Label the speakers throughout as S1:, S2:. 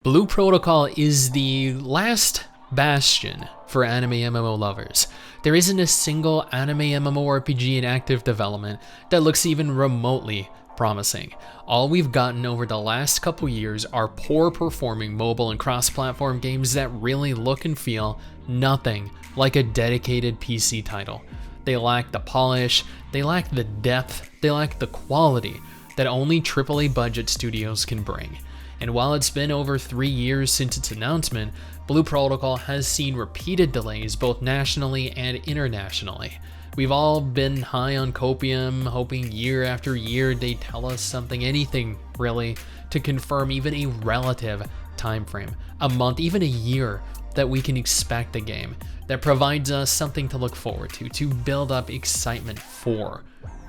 S1: Blue Protocol is the last bastion for anime MMO lovers. There isn't a single anime MMORPG in active development that looks even remotely promising. All we've gotten over the last couple years are poor performing mobile and cross-platform games that really look and feel nothing like a dedicated PC title. They lack the polish, they lack the depth, they lack the quality that only AAA budget studios can bring. And while it's been over 3 years since its announcement, Blue Protocol has seen repeated delays both nationally and internationally. We've all been high on copium, hoping year after year they tell us something, anything really, to confirm even a relative time frame, a month, even a year, that we can expect a game that provides us something to look forward to build up excitement for.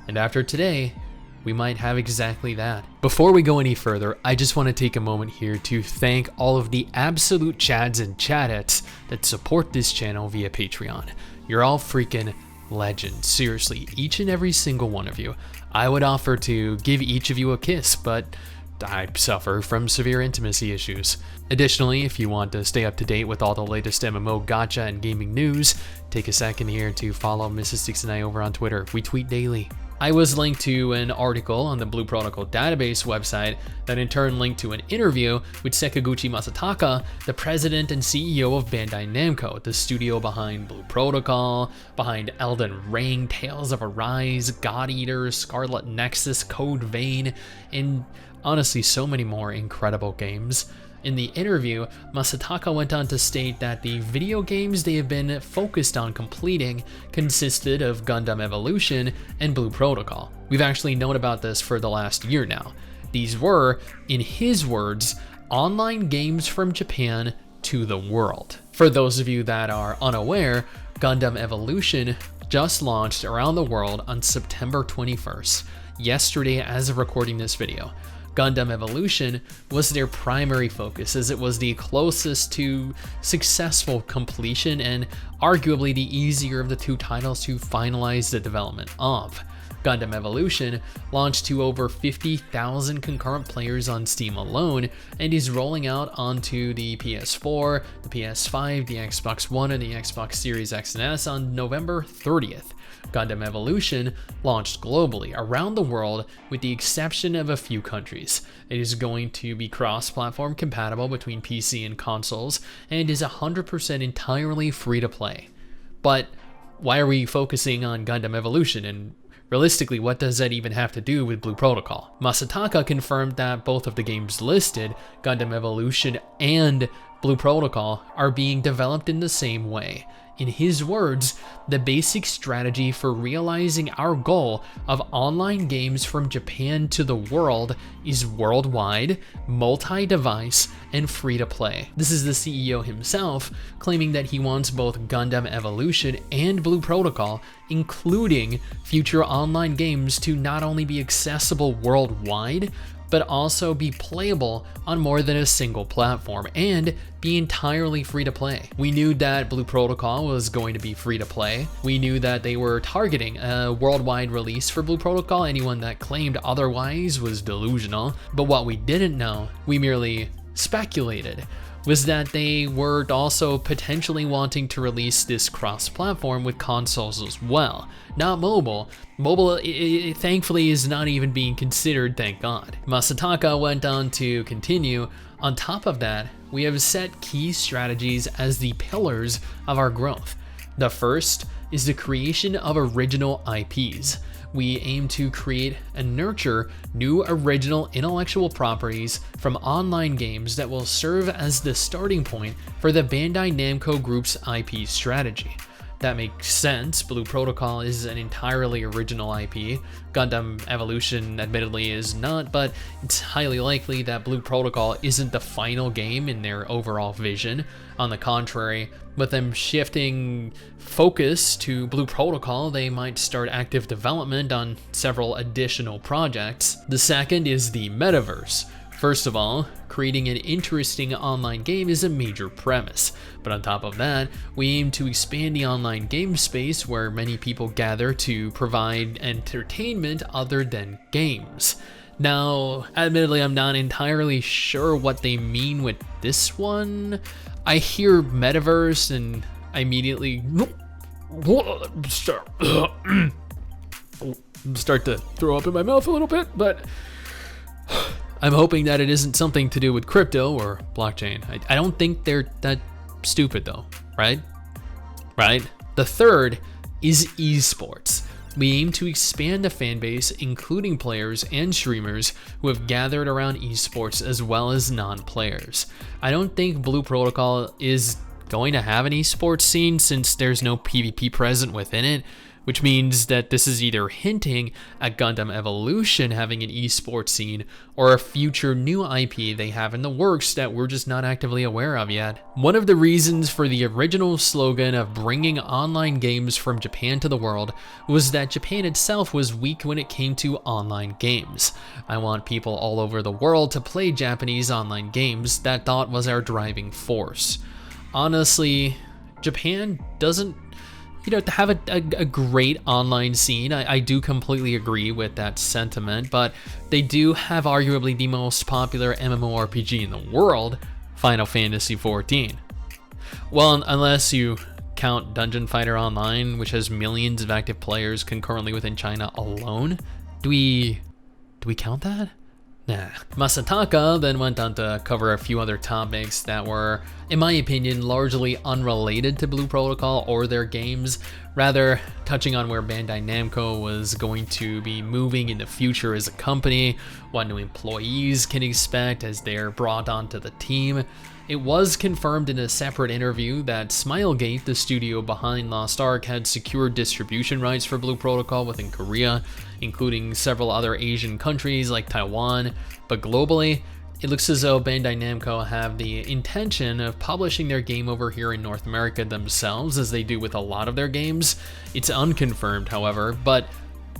S1: And after today, we might have exactly that. Before we go any further, I just want to take a moment here to thank all of the absolute chads and chadettes that support this channel via Patreon. You're all freaking legends. Seriously, each and every single one of you. I would offer to give each of you a kiss, but I suffer from severe intimacy issues. Additionally, if you want to stay up to date with all the latest MMO gacha and gaming news, take a second here to follow MRSSTIX and I over on Twitter. We tweet daily. I was linked to an article on the Blue Protocol database website that in turn linked to an interview with Sekiguchi Masataka, the president and CEO of Bandai Namco, the studio behind Blue Protocol, behind Elden Ring, Tales of Arise, God Eater, Scarlet Nexus, Code Vein, and honestly so many more incredible games. In the interview, Masataka went on to state that the video games they have been focused on completing consisted of Gundam Evolution and Blue Protocol. We've actually known about this for the last year now. These were, in his words, online games from Japan to the world. For those of you that are unaware, Gundam Evolution just launched around the world on September 21st, yesterday as of recording this video. Gundam Evolution was their primary focus as it was the closest to successful completion and arguably the easier of the two titles to finalize the development of. Gundam Evolution launched to over 50,000 concurrent players on Steam alone and is rolling out onto the PS4, the PS5, the Xbox One, and the Xbox Series X and S on November 30th. Gundam Evolution launched globally around the world with the exception of a few countries. It is going to be cross-platform compatible between PC and consoles and is 100% entirely free to play. But why are we focusing on Gundam Evolution, and realistically, what does that even have to do with Blue Protocol? Masataka confirmed that both of the games listed, Gundam Evolution and Blue Protocol, are being developed in the same way. In his words, the basic strategy for realizing our goal of online games from Japan to the world is worldwide, multi-device, and free-to-play. This is the CEO himself claiming that he wants both Gundam Evolution and Blue Protocol, including future online games, to not only be accessible worldwide, but also be playable on more than a single platform and be entirely free to play. We knew that Blue Protocol was going to be free to play. We knew that they were targeting a worldwide release for Blue Protocol. Anyone that claimed otherwise was delusional. But what we didn't know, we merely speculated, was that they were also potentially wanting to release this cross-platform with consoles as well. Not mobile. Mobile, thankfully, is not even being considered, thank God. Masataka went on to continue, on top of that, we have set key strategies as the pillars of our growth. The first is the creation of original IPs. We aim to create and nurture new original intellectual properties from online games that will serve as the starting point for the Bandai Namco Group's IP strategy. That makes sense. Blue Protocol is an entirely original IP. Gundam Evolution admittedly is not, but it's highly likely that Blue Protocol isn't the final game in their overall vision. On the contrary, with them shifting focus to Blue Protocol, they might start active development on several additional projects. The second is the metaverse. First of all, creating an interesting online game is a major premise, but on top of that, we aim to expand the online game space where many people gather to provide entertainment other than games. Now, admittedly, I'm not entirely sure what they mean with this one. I hear metaverse and I immediately start to throw up in my mouth a little bit, but I'm hoping that it isn't something to do with crypto or blockchain. I don't think they're that stupid though, right? Right? The third is esports. We aim to expand the fan base, including players and streamers who have gathered around esports as well as non-players. I don't think Blue Protocol is going to have an esports scene since there's no PvP present within it, which means that this is either hinting at Gundam Evolution having an esports scene or a future new IP they have in the works that we're just not actively aware of yet. One of the reasons for the original slogan of bringing online games from Japan to the world was that Japan itself was weak when it came to online games. I want people all over the world to play Japanese online games. That thought was our driving force. Honestly, Japan doesn't to have a great online scene. I do completely agree with that sentiment, but they do have arguably the most popular MMORPG in the world, Final Fantasy XIV. Well, unless you count Dungeon Fighter Online, which has millions of active players concurrently within China alone. Do we count that? Nah. Masataka then went on to cover a few other topics that were, in my opinion, largely unrelated to Blue Protocol or their games, rather touching on where Bandai Namco was going to be moving in the future as a company, what new employees can expect as they're brought onto the team. It was confirmed in a separate interview that Smilegate, the studio behind Lost Ark, had secured distribution rights for Blue Protocol within Korea, including several other Asian countries like Taiwan, but globally, it looks as though Bandai Namco have the intention of publishing their game over here in North America themselves, as they do with a lot of their games. It's unconfirmed, however, but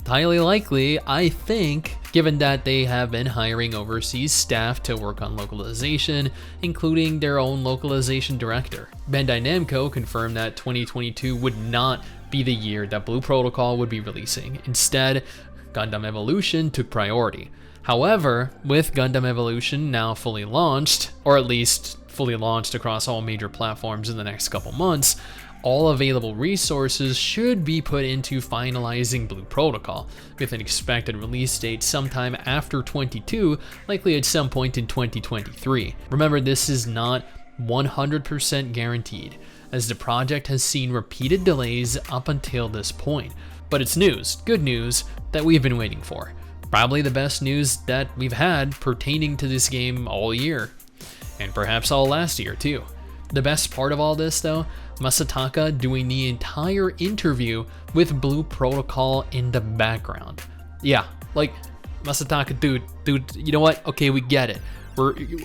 S1: highly likely, I think, given that they have been hiring overseas staff to work on localization, including their own localization director. Bandai Namco confirmed that 2022 would not be the year that Blue Protocol would be releasing. Instead, Gundam Evolution took priority. However, with Gundam Evolution now fully launched, or at least fully launched across all major platforms in the next couple months, all available resources should be put into finalizing Blue Protocol, with an expected release date sometime after 22, likely at some point in 2023. Remember, this is not 100% guaranteed, as the project has seen repeated delays up until this point. But it's news, good news, that we've been waiting for. Probably the best news that we've had pertaining to this game all year, and perhaps all last year too. The best part of all this though, Masataka doing the entire interview with Blue Protocol in the background. Yeah, like, Masataka, dude, you know what? Okay, we get it.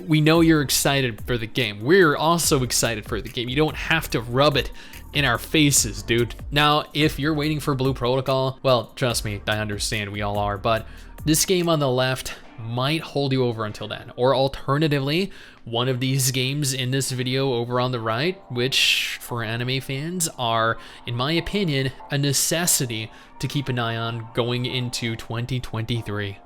S1: We know you're excited for the game. We're also excited for the game. You don't have to rub it in our faces, dude. Now, if you're waiting for Blue Protocol, well, trust me, I understand, we all are, but this game on the left might hold you over until then. Or alternatively, one of these games in this video over on the right, which for anime fans are, in my opinion, a necessity to keep an eye on going into 2023.